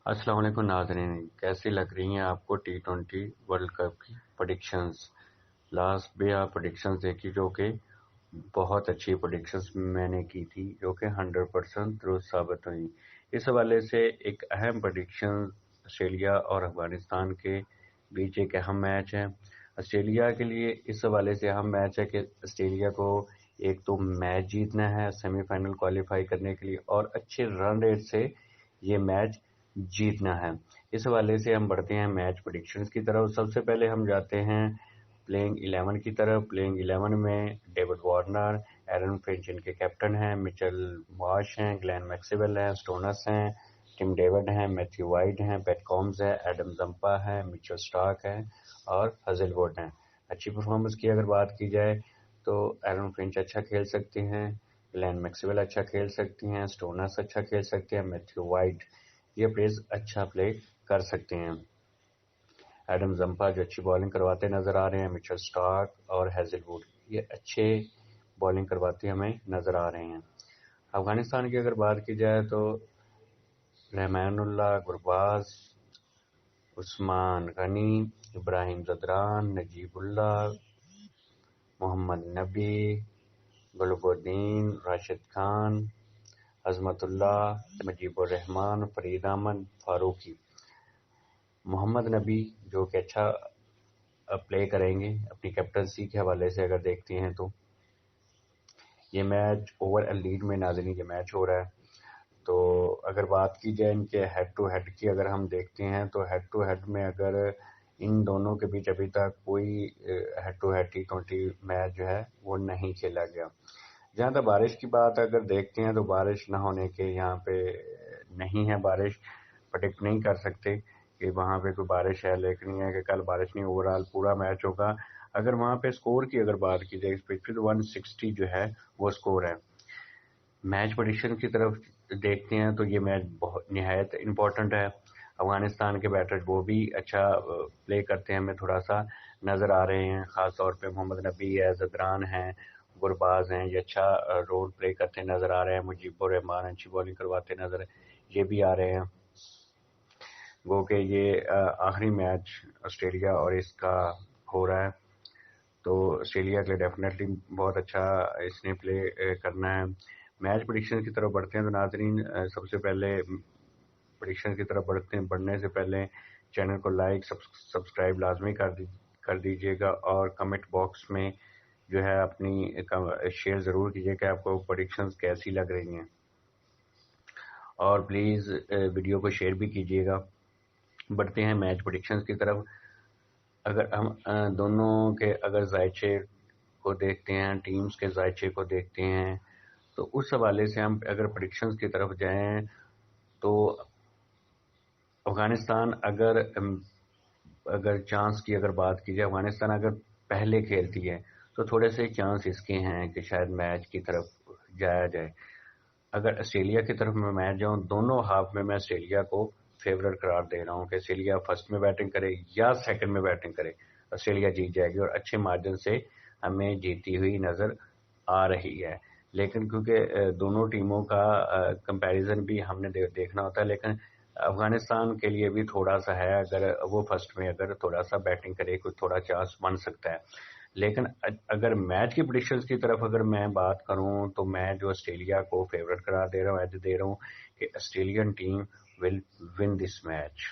अस्सलाम वालेकुम नाज़रीन, कैसी लग रही हैं आपको T20 वर्ल्ड कप की प्रेडिक्शंस। लास्ट भी आप प्रेडिक्शंस देखी जो कि बहुत अच्छी प्रेडिक्शंस मैंने की थी जो कि 100% दुरुस्त साबित हुई। इस हवाले से एक अहम प्रेडिक्शन ऑस्ट्रेलिया और अफगानिस्तान के बीच एक अहम मैच है। ऑस्ट्रेलिया के लिए इस हवाले से अहम मैच है कि ऑस्ट्रेलिया को एक तो मैच जीतना है सेमीफाइनल क्वालिफाई करने के लिए और अच्छे रन रेट से ये मैच जीतना है। इस हवाले से हम बढ़ते हैं मैच प्रेडिक्शंस की तरफ। सबसे पहले हम जाते हैं प्लेइंग 11 की तरफ। प्लेइंग 11 में डेविड वार्नर, एरन फिंच इनके कैप्टन हैं, मिचेल मार्श हैं, ग्लेन मैक्सवेल हैं, स्टोनस हैं, टिम डेविड हैं, मैथ्यू वाइट हैं, पैट कॉम्स है, एडम जंपा है, मिचेल स्टार्क हैं और हज़लवुड हैं। अच्छी परफॉर्मेंस की अगर बात की जाए तो एरन फिंच अच्छा खेल सकते हैं, ग्लेन मैक्सवेल अच्छा खेल सकती हैं, स्टोनस अच्छा खेल सकते हैं, मैथ्यू वाइट ये प्लेयर्स अच्छा प्ले कर सकते हैं। एडम जंपा जो अच्छी बॉलिंग करवाते नजर आ रहे हैं, मिचेल स्टार्क और हेजलवुड ये अच्छे बॉलिंग करवाते हमें नजर आ रहे हैं। अफगानिस्तान की अगर बात की जाए तो रहमानुल्लाह गुरबाज, उस्मान गनी, इब्राहिम जदरान, नजीबुल्लाह, मोहम्मद नबी, गुलबुद्दीन, राशिद खान, अजमतुल्लाह, मुजीबुर रहमान, फरीद अहमद, फारूकी, मोहम्मद नबी जो कि अच्छा प्ले करेंगे अपनी कैप्टनसी के हवाले से अगर देखते हैं तो ये मैच ओवर लीड में नाज़रीन ये मैच हो रहा है। तो अगर बात की जाए इनके हेड टू हेड की अगर हम देखते हैं तो हेड टू हेड में अगर इन दोनों के बीच अभी तक कोई head to head T20 match जो है वो नहीं खेला गया। जहाँ तक बारिश की बात अगर देखते हैं तो बारिश ना होने के यहाँ पे नहीं है, बारिश प्रेडिक्ट नहीं कर सकते कि वहाँ पे कोई बारिश है, लेकिन ये है कि कल बारिश नहीं, ओवरऑल पूरा मैच होगा। अगर वहाँ पे स्कोर की अगर बात की जाए एक्सपेक्टेड 160 जो है वो स्कोर है। मैच प्रेडिक्शन की तरफ देखते हैं तो ये मैच बहुत निहायत इम्पोर्टेंट है। अफगानिस्तान के बैटर वो भी अच्छा प्ले करते हैं, हमें थोड़ा सा नज़र आ रहे हैं, ख़ास तौर पे मोहम्मद नबी है, जदरान हैं, गुरबाज हैं, ये अच्छा रोल प्ले करते नज़र आ रहे हैं। मुजीबुर रहमान अच्छी बॉलिंग करवाते नज़र ये भी आ रहे हैं। वो कि ये आखिरी मैच ऑस्ट्रेलिया और इसका हो रहा है तो ऑस्ट्रेलिया के लिए डेफिनेटली बहुत अच्छा इसने प्ले करना है। मैच प्रेडिक्शन की तरफ बढ़ते हैं तो नाजरीन सबसे पहले प्रेडिक्शन की तरफ बढ़ने से पहले चैनल को लाइक सब्सक्राइब लाजमी कर दीजिएगा और कमेंट बॉक्स में जो है अपनी शेयर ज़रूर कीजिए कि आपको प्रेडिक्शंस कैसी लग रही हैं और प्लीज़ वीडियो को शेयर भी कीजिएगा। बढ़ते हैं मैच प्रेडिक्शंस की तरफ। अगर हम दोनों के अगर जायचे को देखते हैं, टीम्स के जायचे को देखते हैं तो उस हवाले से हम अगर प्रेडिक्शंस की तरफ जाएं तो अफगानिस्तान अगर चांस की अगर बात की जाए, अफगानिस्तान अगर पहले खेलती है तो थोड़े से चांस इसके हैं कि शायद मैच की तरफ जाया जाए। अगर ऑस्ट्रेलिया की तरफ मैं मैच जाऊं, दोनों हाफ में मैं ऑस्ट्रेलिया को फेवरेट करार दे रहा हूं कि ऑस्ट्रेलिया फर्स्ट में बैटिंग करे या सेकंड में बैटिंग करे, ऑस्ट्रेलिया जीत जाएगी और अच्छे मार्जिन से हमें जीती हुई नज़र आ रही है। लेकिन क्योंकि दोनों टीमों का कंपैरिजन भी हमने देखना होता है, लेकिन अफगानिस्तान के लिए भी थोड़ा सा है, अगर वो फर्स्ट में अगर थोड़ा सा बैटिंग करे कुछ थोड़ा चांस बन सकता है। लेकिन अगर मैच की प्रेडिक्शंस की तरफ अगर मैं बात करूं तो मैं जो ऑस्ट्रेलिया को फेवरेट करार दे रहा हूं, एज दे रहा हूं कि Australian team will win this match.